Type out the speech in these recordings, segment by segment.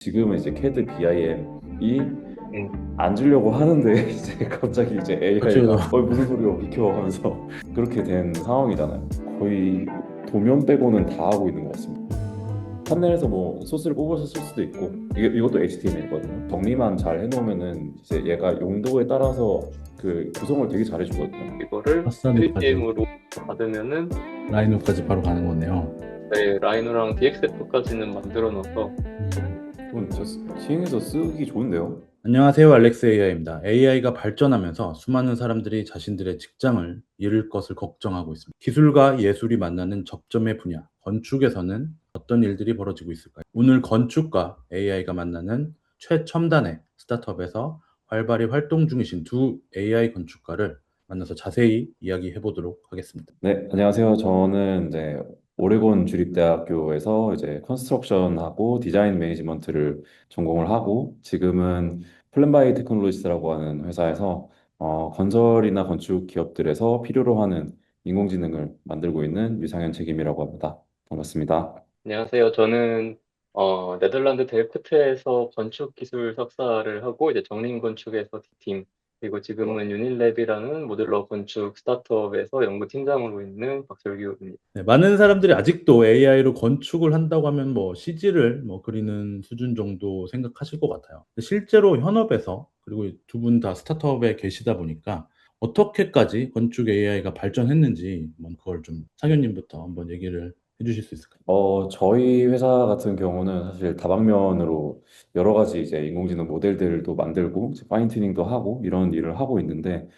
지금은 이제 CAD BIM이 음, 안 주려고 하는데 이제 갑자기 이제 그렇죠. AI가 무슨 소리야 비켜 하면서 그렇게 된 상황이잖아요. 거의 도면 빼고는 다 하고 있는 것 같습니다. 판넬에서 뭐 소스를 뽑아서 쓸 수도 있고 이것도 HTML이거든요. 정리만 잘 해놓으면은 이제 얘가 용도에 따라서 그 구성을 되게 잘해주거든요. 이거를 파스타노까지 3DM으로 받으면은 라이노까지 바로 가는 거네요. 네, 라이노랑 DXF까지는 만들어 놔서 그건 진짜 시행해서 쓰기 좋은데요. 안녕하세요, 알렉스 AI입니다. AI가 발전하면서 수많은 사람들이 자신들의 직장을 잃을 것을 걱정하고 있습니다. 기술과 예술이 만나는 접점의 분야, 건축에서는 어떤 일들이 벌어지고 있을까요? 오늘 건축과 AI가 만나는 최첨단의 스타트업에서 활발히 활동 중이신 두 AI 건축가를 만나서 자세히 이야기해 보도록 하겠습니다. 네, 안녕하세요. 저는 이제 오레곤 주립대학교에서 이제 컨스트럭션하고 디자인 매니지먼트를 전공을 하고 지금은 플랜바이 테크놀로지스라고 하는 회사에서 건설이나 건축 기업들에서 필요로 하는 인공지능을 만들고 있는 유상현 책임이라고 합니다. 반갑습니다. 안녕하세요. 저는 네덜란드 델프트에서 건축 기술 석사를 하고 이제 정림 건축에서 D팀 그리고 지금은 유닛랩이라는 모듈러 건축 스타트업에서 연구팀장으로 있는 박철규입니다. 네, 많은 사람들이 아직도 AI로 건축을 한다고 하면 뭐 CG를 뭐 그리는 수준 정도 생각하실 것 같아요. 근데 실제로 현업에서 그리고 두 분 다 스타트업에 계시다 보니까 어떻게까지 건축 AI가 발전했는지 한번 그걸 좀 상현님부터 한번 얘기를 해주실 수 있을까요? 저희 회사 같은 경우는 사실 다방면으로 여러 가지 이제 인공지능 모델들도 만들고 이제 파인 튜닝도 하고 이런 일을 하고 있는데,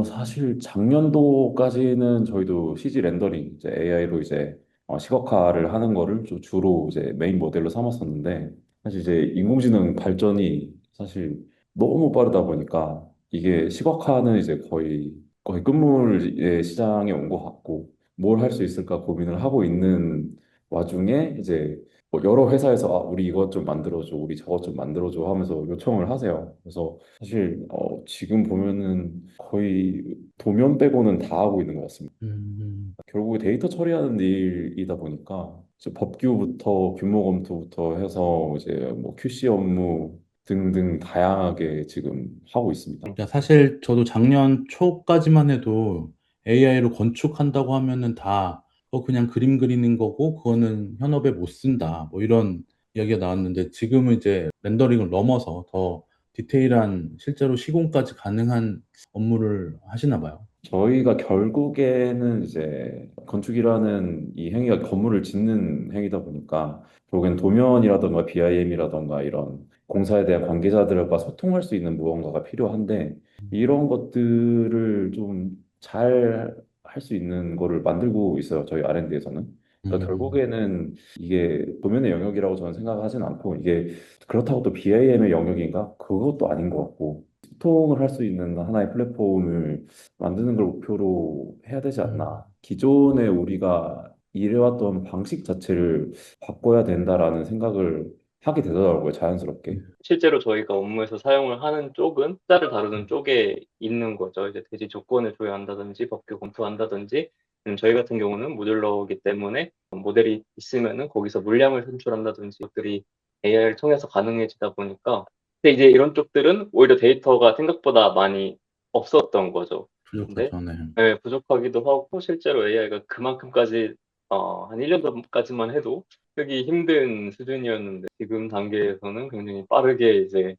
사실 작년도까지는 저희도 CG 렌더링, 이제 AI로 이제 시각화를 하는 거를 좀 주로 이제 메인 모델로 삼았었는데, 사실 이제 인공지능 발전이 사실 너무 빠르다 보니까 이게 시각화는 이제 거의 끝물의 시장에 온 것 같고, 뭘 할 수 있을까 고민을 하고 있는 와중에 이제 뭐 여러 회사에서 우리 이것 좀 만들어줘, 우리 저것 좀 만들어줘 하면서 요청을 하세요. 그래서 사실 지금 보면은 거의 도면 빼고는 다 하고 있는 것 같습니다. 음, 결국에 데이터 처리하는 일이다 보니까 이제 법규부터 규모 검토부터 해서 이제 뭐 QC 업무 등등 다양하게 지금 하고 있습니다. 그러니까 사실 저도 작년 초까지만 해도 AI로 건축한다고 하면은 다 그냥 그림 그리는 거고 그거는 현업에 못 쓴다 뭐 이런 이야기가 나왔는데 지금은 이제 렌더링을 넘어서 더 디테일한 실제로 시공까지 가능한 업무를 하시나 봐요. 저희가 결국에는 이제 건축이라는 이 행위가 건물을 짓는 행위다 보니까 결국엔 도면이라던가 BIM이라던가 이런 공사에 대한 관계자들과 소통할 수 있는 무언가가 필요한데 이런 것들을 좀 잘 할 수 있는 거를 만들고 있어요. 저희 R&D에서는. 그러니까 음, 결국에는 이게 도면의 영역이라고 저는 생각하진 않고 이게 그렇다고 또 BIM의 영역인가? 그것도 아닌 것 같고 소통을 할 수 있는 하나의 플랫폼을 만드는 걸 목표로 해야 되지 음, 않나. 기존에 우리가 일해왔던 방식 자체를 바꿔야 된다라는 생각을 하게 되더라고요, 자연스럽게. 실제로 저희가 업무에서 사용을 하는 쪽은 숫자를 다루는 쪽에 있는 거죠. 이제 대지 조건을 조회한다든지 법규 검토한다든지 저희 같은 경우는 모듈러이기 때문에 모델이 있으면은 거기서 물량을 산출한다든지 것들이 AI를 통해서 가능해지다 보니까 근데 이제 이런 쪽들은 오히려 데이터가 생각보다 많이 없었던 거죠. 근데 부족하죠. 네. 네, 부족하기도 하고 실제로 AI가 그만큼까지 한 1년 전까지만 해도 쓰기 힘든 수준이었는데 지금 단계에서는 굉장히 빠르게 이제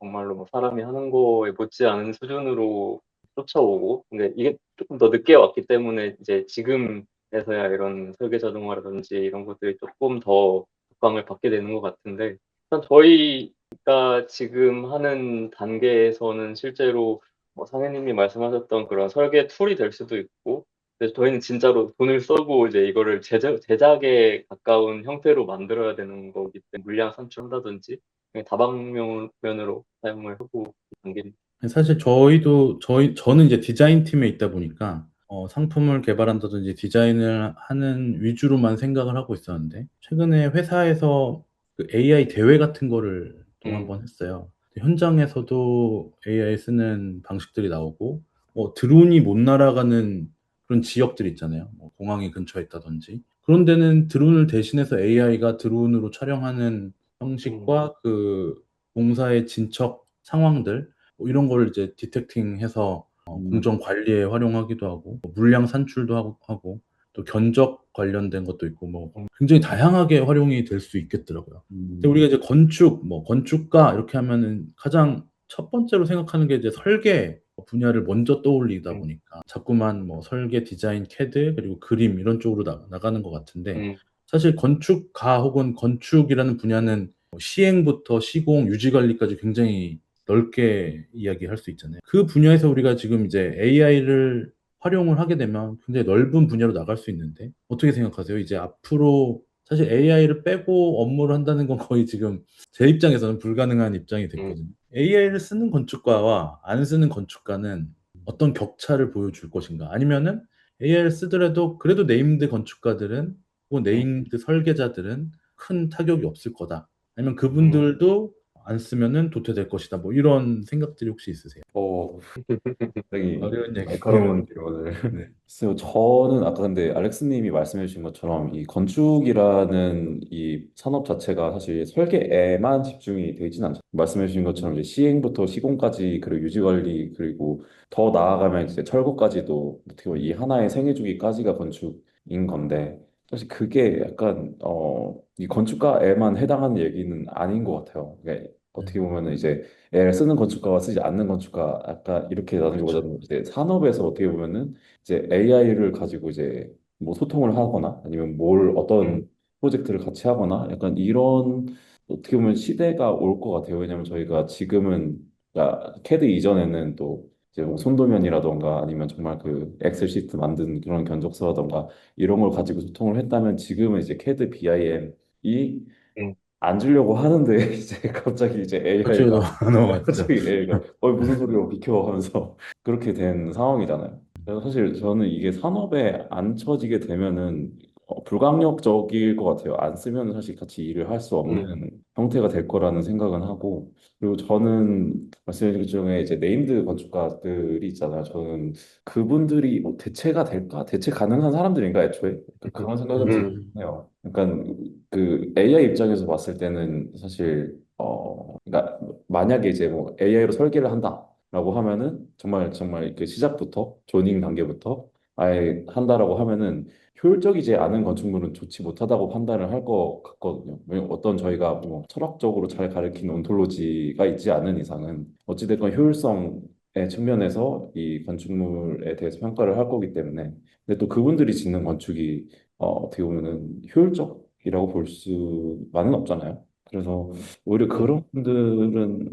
정말로 뭐 사람이 하는 거에 못지않은 수준으로 쫓아오고 근데 이게 조금 더 늦게 왔기 때문에 이제 지금에서야 이런 설계 자동화라든지 이런 것들이 조금 더 각광을 받게 되는 것 같은데 일단 저희가 지금 하는 단계에서는 실제로 상해님이 말씀하셨던 그런 설계 툴이 될 수도 있고 그래서 저희는 진짜로 돈을 써고 이제 이거를 제작에 가까운 형태로 만들어야 되는 거기 때문에 물량 산출한다든지 그냥 다방면으로 사용을 하고 있는 게 사실 저는 이제 디자인 팀에 있다 보니까 상품을 개발한다든지 디자인을 하는 위주로만 생각을 하고 있었는데 최근에 회사에서 그 AI 대회 같은 거를 또 한번 했어요. 현장에서도 AI 쓰는 방식들이 나오고 드론이 못 날아가는 그런 지역들 있잖아요. 뭐 공항이 근처에 있다든지 그런 데는 드론을 대신해서 AI가 드론으로 촬영하는 형식과 그 공사의 진척 상황들 뭐 이런 거를 이제 디텍팅해서 음, 공정 관리에 활용하기도 하고 뭐 물량 산출도 하고 또 견적 관련된 것도 있고 뭐 굉장히 다양하게 활용이 될 수 있겠더라고요. 근데 음, 우리가 이제 건축, 뭐 건축가 이렇게 하면은 가장 첫 번째로 생각하는 게 이제 설계 분야를 먼저 떠올리다 음, 보니까 자꾸만 뭐 설계, 디자인, CAD 그리고 그림 이런 쪽으로 나가는 것 같은데 음, 사실 건축가 혹은 건축이라는 분야는 뭐 시행부터 시공, 유지 관리까지 굉장히 넓게 이야기할 수 있잖아요. 그 분야에서 우리가 지금 이제 AI를 활용을 하게 되면 굉장히 넓은 분야로 나갈 수 있는데 어떻게 생각하세요? 이제 앞으로 사실 AI를 빼고 업무를 한다는 건 거의 지금 제 입장에서는 불가능한 입장이 음, 됐거든요. AI를 쓰는 건축가와 안 쓰는 건축가는 어떤 격차를 보여줄 것인가? 아니면은 AI를 쓰더라도 그래도 네임드 건축가들은 혹은 음, 네임드 설계자들은 큰 타격이 없을 거다. 아니면 음. 그분들도 안 쓰면은 도태될 것이다. 뭐 이런 생각들이 혹시 있으세요? 어, 굉장히 어려운 얘기네요. 날카로운 질문을. 네. 글쎄요, 저는 아까 근데 알렉스님이 말씀해 주신 것처럼 이 건축이라는 이 산업 자체가 사실 설계에만 집중이 되어 있지는 않죠. 말씀해 주신 것처럼 이제 시행부터 시공까지 그리고 유지 관리 그리고 더 나아가면 이제 철거까지도 어떻게 보면 이 하나의 생애 주기까지가 건축인 건데 사실 그게 약간 이 건축가에만 해당하는 얘기는 아닌 것 같아요. 그러니까 어떻게 음, 보면은 이제 애를 쓰는 건축가와 쓰지 않는 건축가 아까 이렇게 그렇죠. 나누기보다는 이제 산업에서 어떻게 보면은 이제 AI를 가지고 이제 뭐 소통을 하거나 아니면 뭘 음, 어떤 프로젝트를 같이 하거나 약간 이런 어떻게 보면 시대가 올 것 같아요. 왜냐면 저희가 지금은 CAD 이전에는 또 이제 뭐 손도면이라던가 아니면 정말 그 엑셀 시트 만든 그런 견적서라던가 이런 걸 가지고 소통을 했다면 지금은 이제 CAD, BIM이 음, 안 주려고 하는데 이제 갑자기 이제 그쪽으로 AI가 넘어갔죠. 갑자기 AI가 무슨 소리야 비켜 하면서 그렇게 된 상황이잖아요. 그래서 사실 저는 이게 산업에 안 쳐지게 되면은 불강력적일 것 같아요. 안 쓰면 사실 같이 일을 할 수 음, 없는 형태가 될 거라는 생각은 하고 그리고 저는 말씀드린 것 중에 이제 네임드 건축가들이 있잖아요. 저는 그분들이 뭐 대체가 될까? 대체 가능한 사람들인가 애초에? 그런 생각은 음, 들어요. 약간 그 AI 입장에서 봤을 때는 사실 그러니까 만약에 이제 뭐 AI로 설계를 한다라고 하면은 정말 정말 그 시작부터 조닝 단계부터 아예 한다라고 하면은 효율적이지 않은 건축물은 좋지 못하다고 판단을 할 것 같거든요. 왜냐면 어떤 저희가 뭐 철학적으로 잘 가르친 온톨로지가 있지 않은 이상은 어찌됐건 효율성의 측면에서 이 건축물에 대해서 평가를 할 거기 때문에 근데 또 그분들이 짓는 건축이 어떻게 보면은 효율적이라고 볼 수만은 없잖아요. 그래서 오히려 음, 그런 분들은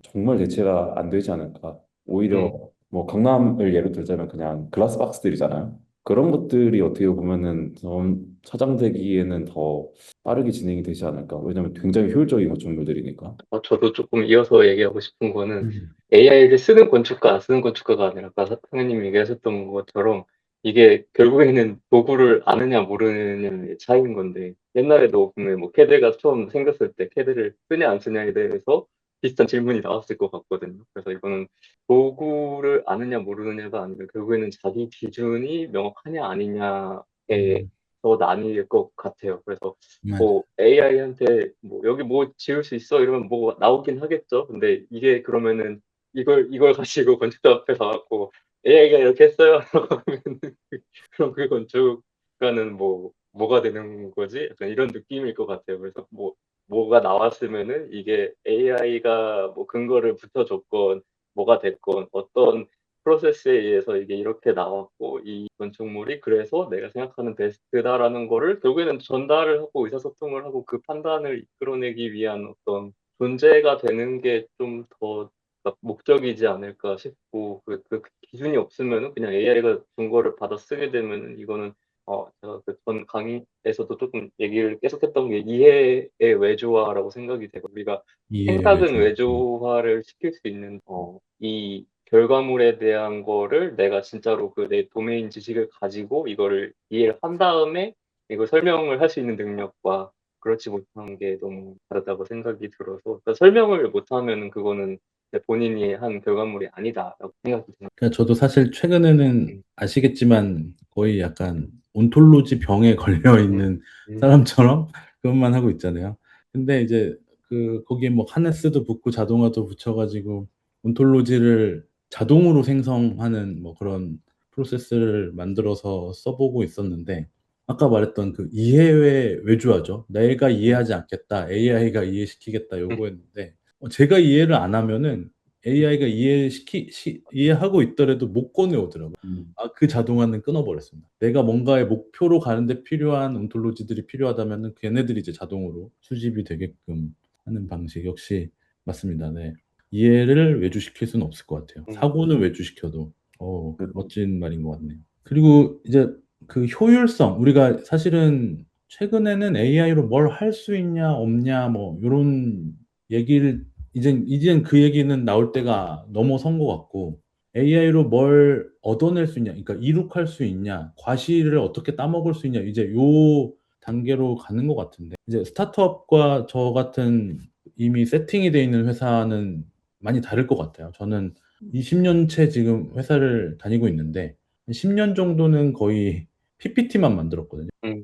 정말 대체가 안 되지 않을까. 오히려 음. 뭐 강남을 예로 들자면 그냥 글라스 박스들이잖아요. 그런 것들이 어떻게 보면은 좀 차장되기에는 더 빠르게 진행이 되지 않을까. 왜냐면 굉장히 효율적인 건축물들이니까. 저도 조금 이어서 얘기하고 싶은 거는 음, AI를 쓰는 건축가, 안 쓰는 건축가가 아니라 아까 상현님이 얘기하셨던 것처럼 이게 결국에는 도구를 아느냐 모르느냐의 차이인 건데 옛날에도 보면 뭐 캐드가 처음 생겼을 때 캐드를 쓰냐 안 쓰냐에 대해서 비슷한 질문이 나왔을 것 같거든요. 그래서 이거는 도구를 아느냐 모르느냐가 아니라 결국에는 자기 기준이 명확하냐 아니냐에 음, 더 나뉠 것 같아요. 그래서 맞아요. 뭐 AI한테 뭐 여기 뭐 지을 수 있어 이러면 뭐 나오긴 하겠죠. 근데 이게 그러면은 이걸 가지고 건축사 앞에 가갖고 AI가 이렇게 했어요. 라고 하면은 그럼 그 건축가는 뭐가 되는 거지? 약간 이런 느낌일 것 같아요. 그래서 뭐가 나왔으면은 이게 AI가 뭐 근거를 붙여줬건 뭐가 됐건 어떤 프로세스에 의해서 이게 이렇게 나왔고 이 건축물이 그래서 내가 생각하는 베스트다라는 거를 결국에는 전달을 하고 의사소통을 하고 그 판단을 이끌어내기 위한 어떤 존재가 되는 게 좀 더 목적이지 않을까 싶고 그 기준이 없으면은 그냥 AI가 준 거를 받아 쓰게 되면은 이거는 제가 그 전 강의에서도 조금 얘기를 계속했던 게 이해의 외조화라고 생각이 되고 우리가 이해의 생각은 외주. 외조화를 시킬 수 있는 이 결과물에 대한 거를 내가 진짜로 그 내 도메인 지식을 가지고 이거를 이해를 한 다음에 이걸 설명을 할 수 있는 능력과 그렇지 못한 게 너무 다르다고 생각이 들어서 그러니까 설명을 못하면은 그거는 본인이 한 결과물이 아니다라고 생각이 드는 그러니까 저도 사실 최근에는 음, 아시겠지만 거의 약간 온톨로지 병에 걸려 음, 있는 음, 사람처럼 그것만 하고 있잖아요. 근데 이제 거기에 뭐 하네스도 붙고 자동화도 붙여가지고 온톨로지를 자동으로 생성하는 뭐 그런 프로세스를 만들어서 써보고 있었는데 아까 말했던 그 이해의 외주화죠. 내가 이해하지 않겠다. AI가 이해시키겠다 요거였는데 제가 이해를 안 하면은 AI가 이해하고 있더라도 못 꺼내오더라고요. 음. 그 자동화는 끊어버렸습니다. 내가 뭔가의 목표로 가는데 필요한 온톨로지들이 필요하다면은 걔네들이 이제 자동으로 수집이 되게끔 하는 방식 역시 맞습니다. 네. 이해를 외주시킬 수는 없을 것 같아요. 음, 사고는 외주시켜도 그- 멋진 말인 것 같네요. 그리고 이제 그 효율성 우리가 사실은 최근에는 AI로 뭘 할 수 있냐 없냐 뭐 이런 얘기를 이젠 그 얘기는 나올 때가 넘어선 것 같고 AI로 뭘 얻어낼 수 있냐, 그러니까 이룩할 수 있냐, 과실을 어떻게 따먹을 수 있냐, 이제 요 단계로 가는 것 같은데, 이제 스타트업과 저 같은 이미 세팅이 돼 있는 회사는 많이 다를 것 같아요. 저는 20년째 지금 회사를 다니고 있는데, 10년 정도는 거의 PPT만 만들었거든요. 음,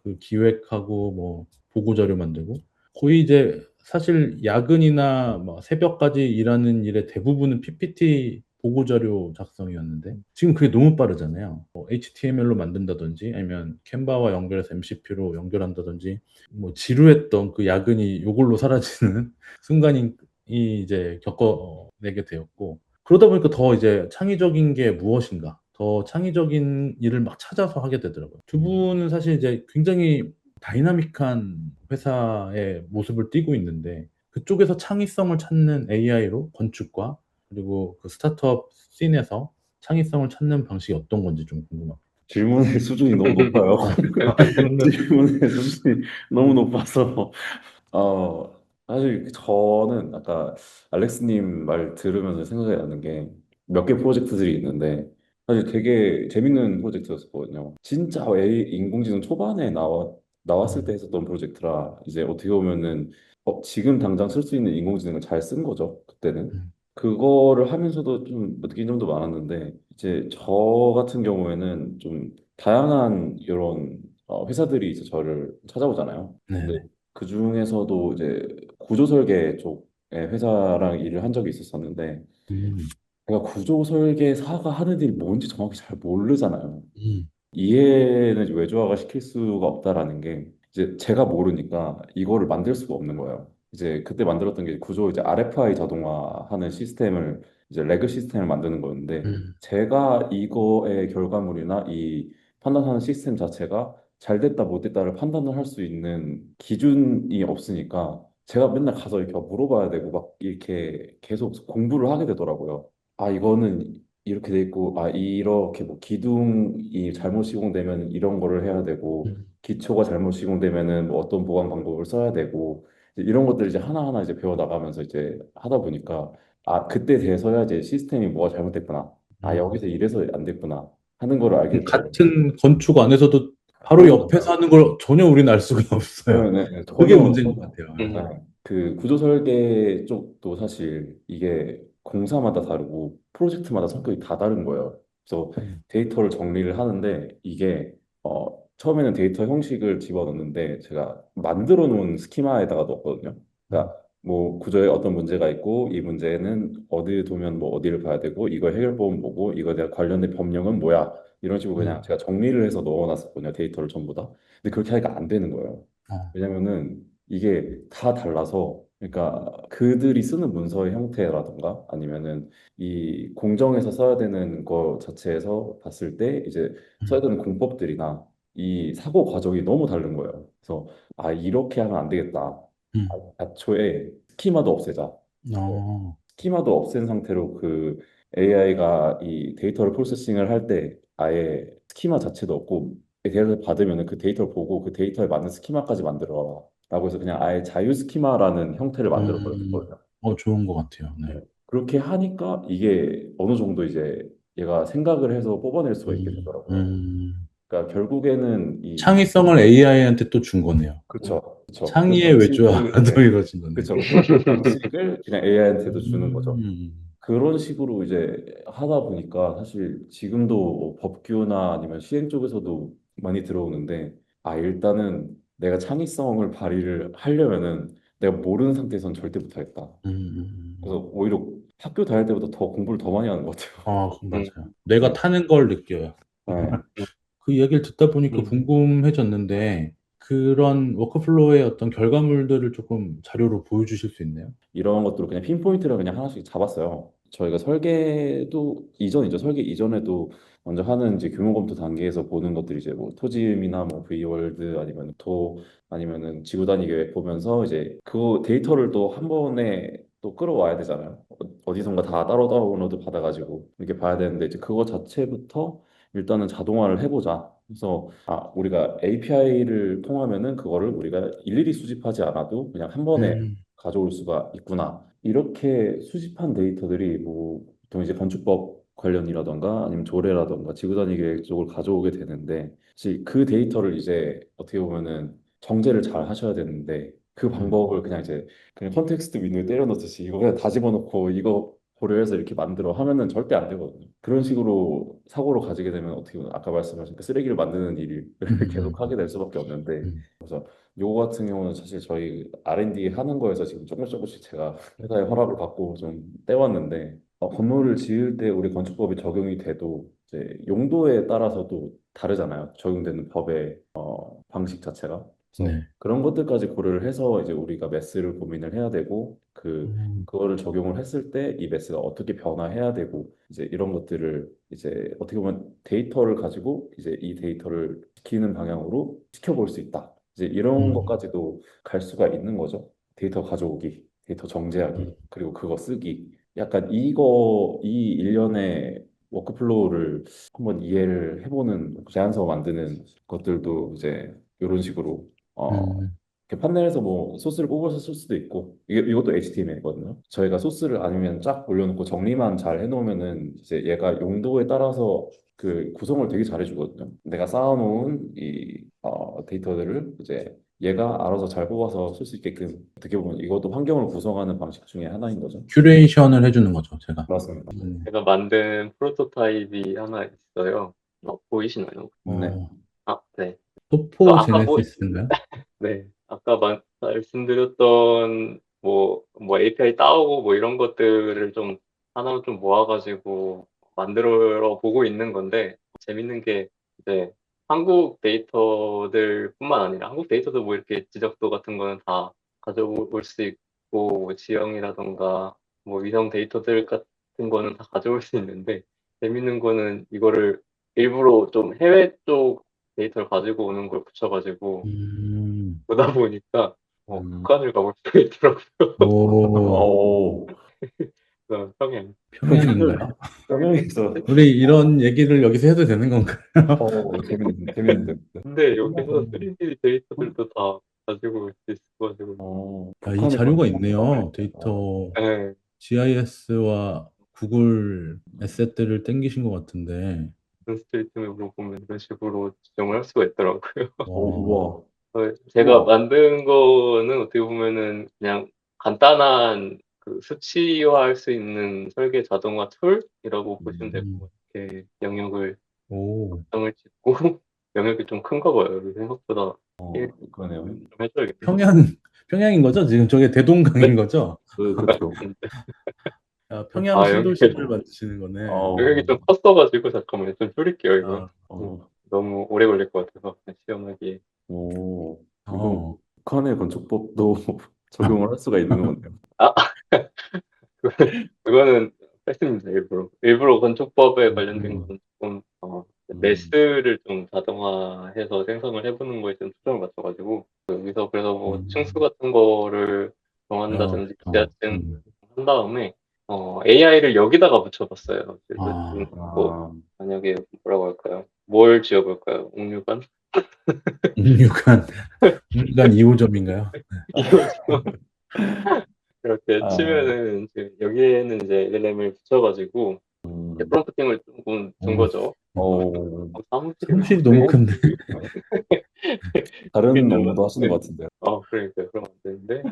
그 기획하고 뭐 보고 자료 만들고 거의 이제 사실 야근이나 뭐 새벽까지 일하는 일의 대부분은 PPT 보고 자료 작성이었는데 지금 그게 너무 빠르잖아요. 뭐 HTML로 만든다든지 아니면 캔바와 연결해서 MCP로 연결한다든지 뭐 지루했던 그 야근이 요걸로 사라지는 순간이 이제 겪어내게 되었고 그러다 보니까 더 이제 창의적인 게 무엇인가, 더 창의적인 일을 막 찾아서 하게 되더라고요. 두 분은 사실 이제 굉장히 다이나믹한 회사의 모습을 띠고 있는데 그쪽에서 창의성을 찾는 AI로 건축과 그리고 그 스타트업 씬에서 창의성을 찾는 방식이 어떤 건지 좀 궁금합니다. 질문의 수준이 너무 높아요. 질문의 수준이 너무 높아서 어, 사실 저는 아까 알렉스님 말 들으면서 생각이 나는 게 몇 개 프로젝트들이 있는데 사실 되게 재밌는 프로젝트였었거든요. 진짜 인공지능 초반에 나왔을 때 음, 했었던 프로젝트라 이제 어떻게 보면은 지금 당장 쓸 수 있는 인공지능을 잘 쓴 거죠. 그때는. 음, 그거를 하면서도 좀 느낀 점도 많았는데 이제 저 같은 경우에는 좀 다양한 이런 회사들이 이제 저를 찾아오잖아요. 근데 네네. 그 중에서도 이제 구조 설계 쪽의 회사랑 일을 한 적이 있었었는데 음, 제가 구조 설계사가 하는 일이 뭔지 정확히 잘 모르잖아요. 음, 이해는 이제 외주화가 시킬 수가 없다라는 게 이제 제가 모르니까 이거를 만들 수가 없는 거예요. 이제 그때 만들었던 게 구조 이제 RFI 자동화하는 시스템을 이제 레그 시스템을 만드는 거였는데 음, 제가 이거의 결과물이나 이 판단하는 시스템 자체가 잘 됐다 못 됐다를 판단을 할 수 있는 기준이 없으니까 제가 맨날 가서 이렇게 물어봐야 되고 막 이렇게 계속 공부를 하게 되더라고요. 아, 이거는 이렇게 돼 있고, 아, 이렇게 뭐 기둥이 잘못 시공되면 이런 거를 해야 되고, 음, 기초가 잘못 시공되면은 뭐 어떤 보강 방법을 써야 되고, 이제 이런 것들 이제 하나하나 이제 배워 나가면서 이제 하다 보니까, 아, 그때 돼서야 이제 시스템이 뭐가 잘못됐구나. 아, 음. 여기서 이래서 안 됐구나. 하는 거를 알게 되더라고요. 같은 건축 안에서도 바로 너무 옆에서 하는 걸 전혀 우리는 알 수가 없어요. 네, 네, 네. 그게 전혀 문제인 것 같아요. 음, 네. 그 구조 설계 쪽도 사실 이게 공사마다 다르고 프로젝트마다 성격이 다 다른 거예요. 그래서 음, 데이터를 정리를 하는데 이게 처음에는 데이터 형식을 집어넣는데 제가 만들어 놓은 스키마에다가 넣었거든요. 음, 그러니까 뭐 구조에 어떤 문제가 있고 이 문제는 어디 두면 뭐 어디를 봐야 되고 이거 해결법은 뭐고 이거에 대한 관련된 법령은 뭐야 이런 식으로 그냥 음, 제가 정리를 해서 넣어놨었거든요. 데이터를 전부 다. 근데 그렇게 하니까 안 되는 거예요. 어, 왜냐면은 이게 다 달라서 그러니까 그들이 쓰는 문서의 형태라던가 아니면은 이 공정에서 써야 되는 거 자체에서 봤을 때 이제 써야 음, 되는 공법들이나 이 사고 과정이 너무 다른 거예요. 그래서 아 이렇게 하면 안 되겠다. 음, 애초에 스키마도 없애자. 어, 스키마도 없앤 상태로 그 AI가 이 데이터를 프로세싱을 할 때 아예 스키마 자체도 없고 데이터를 받으면 그 데이터를 보고 그 데이터에 맞는 스키마까지 만들어 라고 해서 그냥 아예 자유 스키마라는 형태를 만들어 버렸거든요. 좋은 것 같아요. 네. 그렇게 하니까 이게 어느 정도 이제 얘가 생각을 해서 뽑아낼 수가 있게 음, 되더라고요. 음. 그러니까 결국에는 이 창의성을 AI한테 또 준 거네요. 그쵸 그쵸 그 창의의 방식을 외주화도 네, 이루어진 거네요. 그쵸 그쵸 그 방식을 그냥 AI한테도 주는 거죠. 음, 그런 식으로 이제 하다 보니까 사실 지금도 뭐 법규나 아니면 시행 쪽에서도 많이 들어오는데 아 일단은 내가 창의성을 발휘를 하려면은 내가 모르는 상태에서는 절대 못하겠다. 그래서 오히려 학교 다닐 때보다 더 공부를 더 많이 하는 것 같아요. 음, 맞아요. 내가 네. 타는 걸 느껴요. 네. 음, 그 이야기를 듣다 보니까 음. 궁금해졌는데, 그런 워크플로우의 어떤 결과물들을 조금 자료로 보여주실 수 있나요? 이런 것들을 그냥 핀포인트를 그냥 하나씩 잡았어요. 저희가 설계도 이전이죠. 설계 이전에도 먼저 하는 이제 규모 검토 단계에서 보는 것들이 이제 뭐 토짐이나 뭐 V월드 아니면 도 아니면은 지구 단위 계획 보면서 이제 그 데이터를 또 한 번에 또 끌어와야 되잖아요. 어디선가 다 따로 다운로드 받아가지고 이렇게 봐야 되는데 이제 그거 자체부터 일단은 자동화를 해보자. 그래서 우리가 API를 통하면은 그거를 우리가 일일이 수집하지 않아도 그냥 한 번에 음, 가져올 수가 있구나. 이렇게 수집한 데이터들이 뭐 보통 이제 건축법 관련이라던가 아니면 조례라던가 지구단위 계획 쪽을 가져오게 되는데 사실 그 데이터를 이제 어떻게 보면은 정제를 잘 하셔야 되는데 그 음, 방법을 그냥 이제 그냥 컨텍스트 윈도에 때려 넣듯이 이거 그냥 다 집어넣고 이거 고려해서 이렇게 만들어 하면은 절대 안 되거든요. 그런 식으로 사고로 가지게 되면 어떻게 보면 아까 말씀하신 그 쓰레기를 만드는 일을 계속 음, 하게 될 수밖에 없는데 음, 요거 같은 경우는 사실 저희 R&D 하는 거에서 지금 조금씩 제가 회사의 허락을 받고 좀 떼왔는데 건물을 지을 때 우리 건축법이 적용이 돼도 이제 용도에 따라서도 다르잖아요. 적용되는 법의 방식 자체가. 그래서 네. 그런 것들까지 고려를 해서 이제 우리가 매스를 고민을 해야 되고 음, 그거를 적용을 했을 때 이 매스가 어떻게 변화해야 되고 이제 이런 것들을 이제 어떻게 보면 데이터를 가지고 이제 이 데이터를 지키는 방향으로 지켜볼 수 있다. 이제 이런 음, 것까지도 갈 수가 있는 거죠. 데이터 가져오기, 데이터 정제하기, 음, 그리고 그거 쓰기. 약간 이 일련의 워크플로우를 한번 이해를 해보는 제안서 만드는 것들도 이제 이런 식으로 음, 이렇게 판넬에서 뭐 소스를 뽑아서 쓸 수도 있고 이것도 HTML이거든요. 저희가 소스를 아니면 쫙 올려놓고 정리만 잘 해놓으면은 이제 얘가 용도에 따라서 그 구성을 되게 잘해주거든요. 내가 쌓아놓은 이 데이터들을 이제 얘가 알아서 잘 뽑아서 쓸 수 있게끔 어떻게 보면 이것도 환경을 구성하는 방식 중에 하나인 거죠. 큐레이션을 해주는 거죠, 제가. 맞습니다. 제가 만든 프로토타입이 하나 있어요. 보이시나요? 네. 어, 네. 또 토포 아까 제네시스인가요? 네. 아까 말씀드렸던 뭐 API 따오고 뭐 이런 것들을 좀 하나로 좀 모아가지고 만들어 보고 있는 건데 재밌는 게 이제 한국 데이터들뿐만 아니라 한국 데이터도 뭐 이렇게 지적도 같은 거는 다 가져올 수 있고 뭐 지형이라던가 뭐 위성 데이터들 같은 거는 다 가져올 수 있는데 재밌는 거는 이거를 일부러 좀 해외 쪽 데이터를 가지고 오는 걸 붙여가지고 음, 보다 보니까 음. 북한을 가볼 수가 있더라고요. 오, 오, 그래서 평양. 평양인가요? 평양에서 우리 이런 얘기를 여기서 해도 되는 건가요? 재밌는데. 근데 여기서 3D 데이터들도 다 가지고 올 수 있어가지고 아, 이 북한의 자료가 건축. 있네요. 데이터 네, GIS와 구글 에셋들을 땡기신 것 같은데. 스테이트맵으로 보면 이런 식으로 지정을 할 수가 있더라고요. 와, 우와, 제가 우와. 만든 거는 어떻게 보면은 그냥 간단한 그 수치화할 수 있는 설계 자동화 툴이라고 보시면 될 음, 것 같아요. 영역을 오, 정을 짓고 영역이 좀 큰가 봐요. 생각보다 일 그러네요. 좀 해줘야겠네. 평양, 평양인 거죠? 지금 저게 네, 대동강인 거죠? 그렇죠. 아, 평양 아, 여기, 신도시를 만드시는 거네. 여기 어, 좀 컸어가지고 잠깐만요. 좀 줄일게요, 이건. 아, 음, 어, 너무 오래 걸릴 것 같아서 그냥 시험하기. 이건 어, 북한의 건축법도 적용을 할 수가 있는 거네요. 아, 그거는 뺐습니다, 일부러. 일부러 건축법에 관련된 음, 거는 조금, 음, 매스를 좀 자동화해서 생성을 해보는 거에 좀 초점을 맞춰가지고, 여기서 그래서 뭐 층수 음, 같은 거를 야, 정한다든지 좋다. 지하층 한 다음에, AI를 여기다가 붙여봤어요. 그래서 뭐, 아, 만약에 뭐라고 할까요? 뭘 지어볼까요? 옥류관? 웅유관, 웅유관 2호점인가요? 이거 이렇게 아, 치면은 이제 여기에는 이제 LLM을 붙여가지고 프롬프팅을 조금 준 오, 거죠. 어, 사무실이라고 사무실이 너무 큰데. 다른 되겠냐면 업무도 하시는 것 같은데요. 그러니까 그러면 안 되는데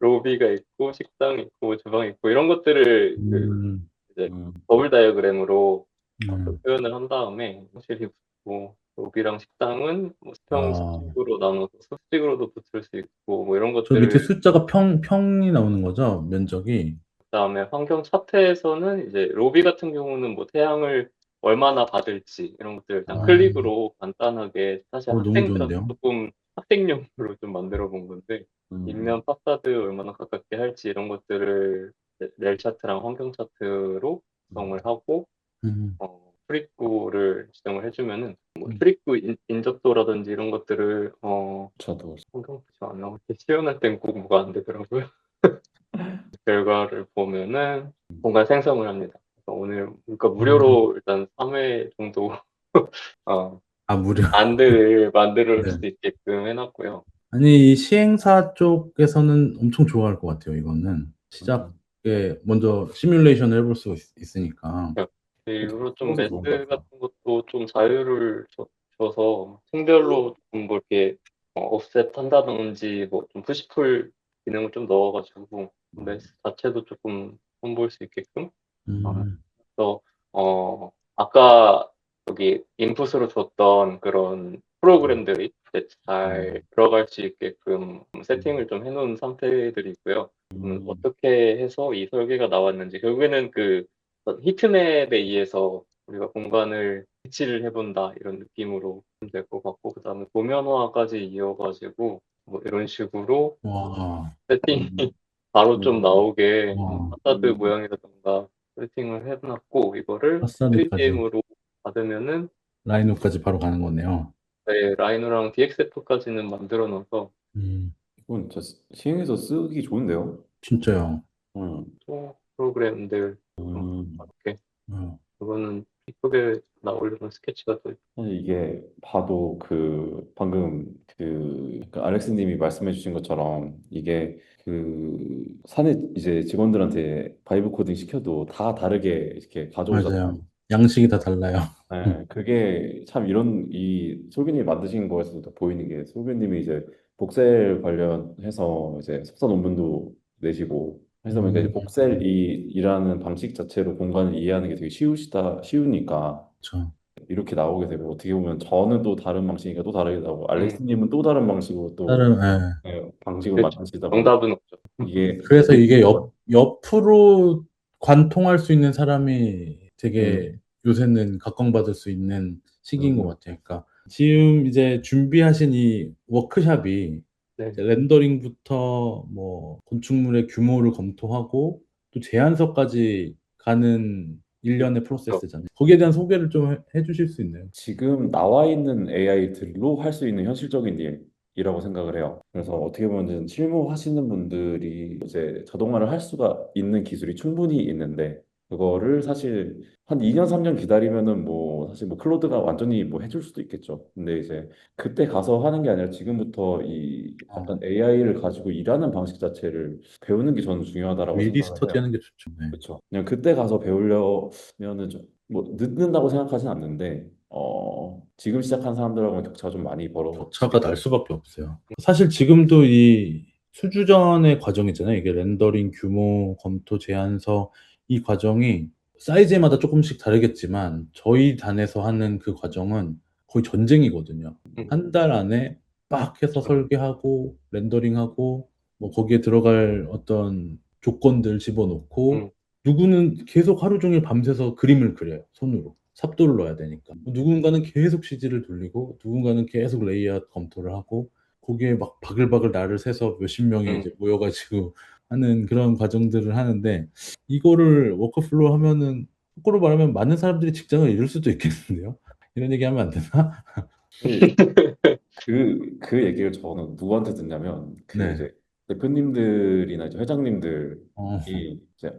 로비가 있고 식당 있고 주방 있고 이런 것들을 음, 이제 음, 버블 다이어그램으로 그 음, 표현을 한 다음에 사무실이 붙고 로비랑 식당은 뭐 수평 아, 수직으로 나눠서 수직으로도 붙을 수 있고 뭐 이런 저 밑에 것들을 숫자가 평이 나오는 거죠? 면적이. 그다음에 환경 차트에서는 이제 로비 같은 경우는 뭐 태양을 얼마나 받을지 이런 것들을 그냥 아, 클릭으로 간단하게 사실 너무 학생들한테 좋은데요? 조금 학생용으로 좀 만들어 본 건데 음, 뒷면 파사드 얼마나 가깝게 할지 이런 것들을 렐 차트랑 환경 차트로 구성을 하고 음, 출입구를 지정을 해주면은 뭐 음. 출입구 인접도라든지 이런 것들을 저도 환경 표시가 안 나올 때 시연할 땐 꼭 뭐가 안 되더라고요. 결과를 보면은 공간 생성을 합니다. 그래서 오늘 그러니까 음. 무료로 일단 3회 정도 어, 아, 무료. 안들을 만들 네. 수 있게끔 해놨고요. 아니, 이 시행사 쪽에서는 엄청 좋아할 것 같아요, 이거는. 음, 시작에 먼저 시뮬레이션을 해볼 수 있으니까. 그리고 좀 그래서 좋은 것 멘트 같아요. 같은 것도 좀 자유를 줘서 팀별로 좀뭐 이렇게 옵셋 한다든지 뭐 좀 푸시풀 기능을 좀 넣어가지고 메시 자체도 조금 선보일 수 있게끔 음, 그래서 아까 여기 인풋으로 줬던 그런 프로그램들이 이제 잘 들어갈 수 있게끔 세팅을 좀 해놓은 상태들이 있고요. 음, 어떻게 해서 이 설계가 나왔는지 결국에는 그 어떤 히트맵에 의해서 우리가 공간을 배치를 해본다 이런 느낌으로 될 것 같고 그다음에 도면화까지 이어가지고 뭐 이런 식으로 와, 세팅이 음, 바로 좀 음, 나오게 와, 파사드 모양이라던가 세팅을 해놨고 이거를 파사드까지, 3DM으로 받으면은 라이노까지 바로 가는 거네요. 네, 라이노랑 DXF까지는 만들어 놔서 이건 진짜 시행해서 쓰기 좋은데요? 진짜요. 음, 또 프로그램들 좀 음. 이렇게 어, 이거는 이쪽에 나오려는 스케치가 또 사실 이게 봐도 그 방금 그 알렉스님이 말씀해주신 것처럼 이게 그 사내 이제 직원들한테 바이브 코딩 시켜도 다 다르게 이렇게 가져오잖아요. 맞아요. 양식이 다 달라요. 네, 그게 참 이런 이 솔비님이 만드신 거에서도 보이는 게 솔비님이 이제 복셀 관련해서 이제 석사 논문도 내시고 해서 보니까 이제 복셀이라는 방식 자체로 공간을 이해하는 게 되게 쉬우니까 저, 이렇게 나오게 되고 어떻게 보면 저는 또 다른 방식이니까 또 다르게 나오고 음, 알렉스님은 또 다른 방식으로 또 다른, 예. 방식으로 그렇죠. 만드시다 보니 정답은 없죠. 이게 그래서 되게 이게 좋은 것 옆으로 관통할 수 있는 사람이 같아요. 되게 요새는 각광받을 수 있는 시기인 것 음, 같아요. 그러니까 지금 이제 준비하신 이 워크샵이 네, 이제 렌더링부터 뭐 건축물의 규모를 검토하고 또 제안서까지 가는 일련의 그렇죠. 프로세스잖아요. 거기에 대한 소개를 좀 해주실 수 있나요? 지금 나와 있는 AI들로 할 수 있는 현실적인 일이라고 생각을 해요. 그래서 어떻게 보면 실무하시는 분들이 이제 자동화를 할 수가 있는 기술이 충분히 있는데 그거를 사실 한 2년, 3년 기다리면은 뭐 사실 뭐 클로드가 완전히 뭐 해줄 수도 있겠죠. 근데 이제 그때 가서 하는 게 아니라 지금부터 이 어, 약간 AI를 가지고 일하는 방식 자체를 배우는 게 저는 중요하다라고 미리 생각을 해요. 스터디하는 게 좋죠. 네. 그렇죠. 그냥 그때 가서 배우려면은 좀 뭐 늦는다고 생각하진 않는데 지금 시작한 사람들하고는 격차가 좀 많이 격차가 벌어지겠죠. 날 수밖에 없어요. 사실 지금도 이 수주전의 과정이잖아요. 이게 렌더링, 규모, 검토, 제안서 이 과정이 사이즈마다 조금씩 다르겠지만 저희 단에서 하는 그 과정은 거의 전쟁이거든요. 한 달 안에 빡 해서 그렇죠. 설계하고 렌더링하고 뭐 거기에 들어갈 어떤 조건들 집어넣고 음, 누구는 계속 하루 종일 밤새서 그림을 그려요. 손으로. 삽도를 넣어야 되니까. 누군가는 계속 CG를 돌리고, 누군가는 계속 레이아웃 검토를 하고, 거기에 막 바글바글 날을 새서 몇십 명이 음. 이제 모여가지고 하는 그런 과정들을 하는데, 이거를 워크플로우 하면은, 거꾸로 말하면 많은 사람들이 직장을 잃을 수도 있겠는데요? 이런 얘기 하면 안 되나? 그 얘기를 저는 누구한테 듣냐면 그 네. 이제 대표님들이나 이제 회장님들이 어, 이제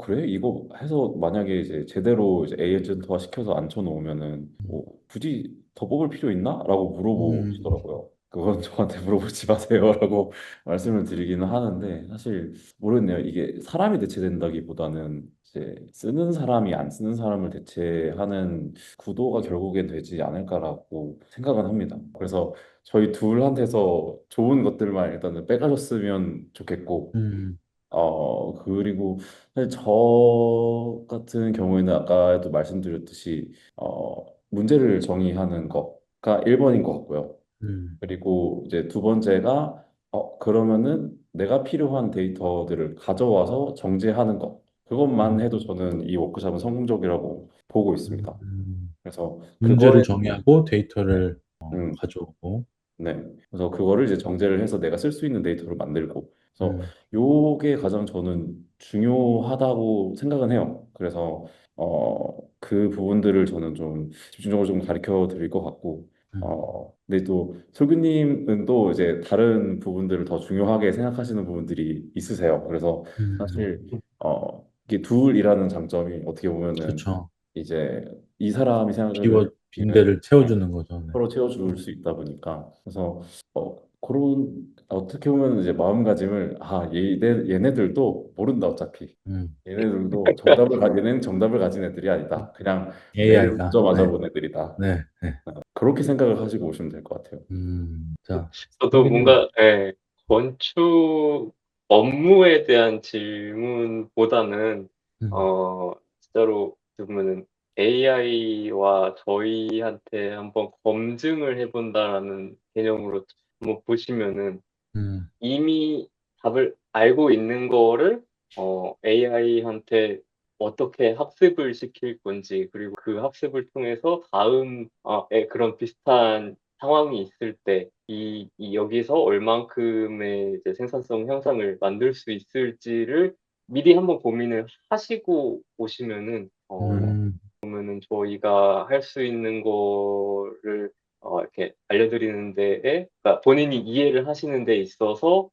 그래 이거 해서 만약에 이제 제대로 이제 에이전트화 시켜서 앉혀놓으면은 뭐 굳이 더 뽑을 필요 있나? 라고 음, 물어보시더라고요. 그건 저한테 물어보지 마세요라고 말씀을 드리기는 하는데 사실 모르겠네요. 이게 사람이 대체된다기보다는 이제 쓰는 사람이 안 쓰는 사람을 대체하는 구도가 결국엔 되지 않을까라고 생각은 합니다. 그래서 저희 둘한테서 좋은 것들만 일단은 빼가셨으면 좋겠고, 음, 그리고 사실 저 같은 경우에는 아까도 말씀드렸듯이, 문제를 정의하는 것과 1번인 것 같고요. 음, 그리고 이제 두 번째가 그러면은 내가 필요한 데이터들을 가져와서 정제하는 것. 그것만 음, 해도 저는 이 워크숍은 성공적이라고 보고 음, 있습니다. 음. 그래서 문제를 그거에 정의하고 네. 데이터를 음, 가져오고. 네. 그래서 그거를 이제 정제를 해서 내가 쓸 수 있는 데이터를 만들고. 그래서 음, 요게 가장 저는 중요하다고 생각은 해요. 그래서 그 부분들을 저는 좀 집중적으로 좀 가르쳐 드릴 것 같고. 음, 근데 또 솔교님은 또 이제 다른 부분들을 더 중요하게 생각하시는 부분들이 있으세요. 그래서 음. 사실 이게 둘이라는 장점이 어떻게 보면은 그렇죠. 이제 이 사람이 생각을 빈대를 채워주는 거죠. 네. 서로 채워줄 수 있다 보니까 그래서 그런 어떻게 보면 이제 마음가짐을 얘네들도 모른다 어차피 음, 얘네는 정답을 가진 애들이 아니다 그냥 매를 AI가. 던져 네, 맞아본 애들이다 네, 네. 그렇게 생각을 하시고 오시면 될 것 같아요. 자, 저도 여기는, 뭔가 예, 건축 업무에 대한 질문보다는 음, 진짜로 보면은 AI와 저희한테 한번 검증을 해본다라는 개념으로 한번 보시면은 음, 이미 답을 알고 있는 거를 AI한테 어떻게 학습을 시킬 건지, 그리고 그 학습을 통해서 다음에 그런 비슷한 상황이 있을 때, 여기서 얼만큼의 이제 생산성 향상을 만들 수 있을지를 미리 한번 고민을 하시고 오시면은, 음, 저희가 할 수 있는 거를 이렇게 알려드리는 데에, 그러니까 본인이 이해를 하시는 데 있어서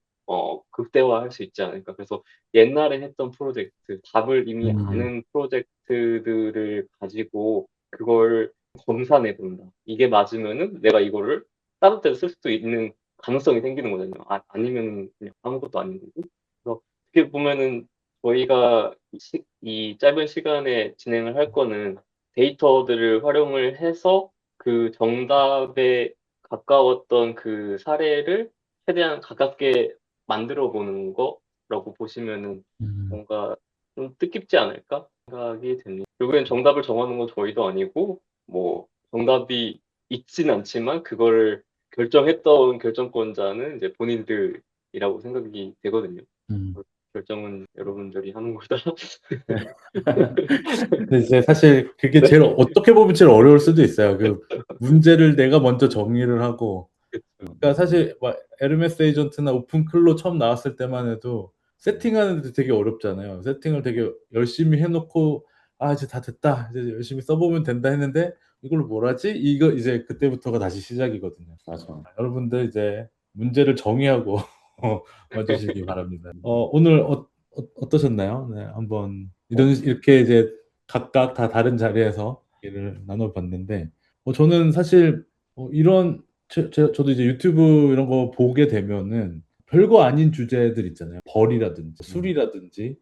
극대화할 수 있지 않을까. 그래서 옛날에 했던 프로젝트, 답을 이미 음, 아는 프로젝트들을 가지고 그걸 검사해 본다. 이게 맞으면은 내가 이거를 다른 데서 쓸 수도 있는 가능성이 생기는 거잖아요. 아니면 그냥 아무것도 아닌 거고. 그래서 어떻게 보면은 저희가 이 짧은 시간에 진행을 할 거는 데이터들을 활용을 해서 그 정답에 가까웠던 그 사례를 최대한 가깝게 만들어 보는 거라고 보시면은 음, 뭔가 좀 뜻깊지 않을까 생각이 됩니다. 결국엔 정답을 정하는 건 저희도 아니고, 뭐 정답이 있진 않지만 그거를 결정했던 결정권자는 이제 본인들이라고 생각이 되거든요. 음. 결정은 여러분들이 하는 거다. 근데 이제 사실 그게 네. 어떻게 보면 제일 어려울 수도 있어요. 그 문제를 내가 먼저 정리를 하고. 그러니까 사실 막 에르메스 에이전트나 오픈클로 처음 나왔을 때만 해도 세팅하는데 되게 어렵잖아요. 세팅을 되게 열심히 해놓고 이제 다 됐다. 이제 열심히 써보면 된다 했는데 이걸로 뭘 하지? 이거 이제 그때부터가 다시 시작이거든요. 맞아. 여러분들 이제 문제를 정의하고 와주시기 바랍니다. 오늘 어떠셨나요? 네, 한번 이렇게 이제 각각 다 다른 자리에서 얘기를 나눠봤는데, 저는 사실 이런 저도 이제 유튜브 이런 거 보게 되면은 별거 아닌 주제들 있잖아요. 벌이라든지 술이라든지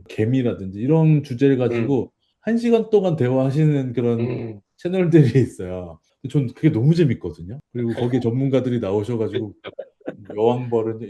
개미라든지 이런 주제를 음, 가지고 1시간 동안 대화하시는 그런 음, 채널들이 있어요. 전 그게 너무 재밌거든요. 그리고 거기에 전문가들이 나오셔가지고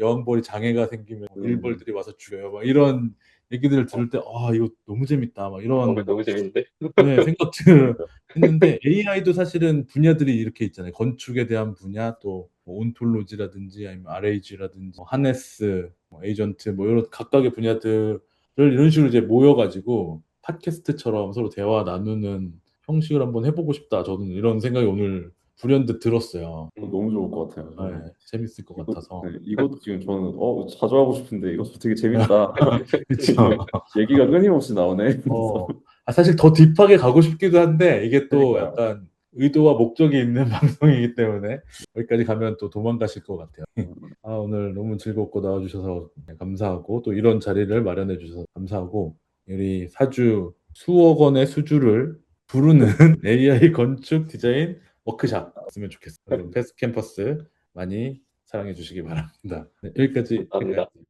여왕벌이 장애가 생기면 음, 일벌들이 와서 죽여요. 막 이런 얘기들을 어, 들을 때, 이거 너무 재밌다. 막 이런 너무 재밌는데? 네, 생각들을 했는데 AI도 사실은 분야들이 이렇게 있잖아요. 건축에 대한 분야, 또뭐 온톨로지라든지 아니면 RAG라든지 하네스, 에이전트 뭐 이런 각각의 분야들을 이런 식으로 이제 모여가지고 팟캐스트처럼 서로 대화 나누는 형식을 한번 해보고 싶다. 저는 이런 생각이 오늘 불현듯 들었어요. 너무 좋을 것 같아요. 저는 네, 재밌을 것 같아서. 이것도 지금 저는 자주 하고 싶은데 이것도 되게 재밌다. 그렇죠. 얘기가 끊임없이 나오네. 그래서 사실 더 딥하게 가고 싶기도 한데, 이게 또 그러니까요. 약간 의도와 목적이 있는 방송이기 때문에, 여기까지 가면 또 도망가실 것 같아요. 오늘 너무 즐겁고 나와주셔서 감사하고, 또 이런 자리를 마련해 주셔서 감사하고, 우리 사주 수억 원의 수주를 부르는 AI 건축 디자인 워크샵 했으면 좋겠어요. 여러분, 패스 캠퍼스 많이 사랑해 주시기 바랍니다. 네, 여기까지 감사합니다. 할까요?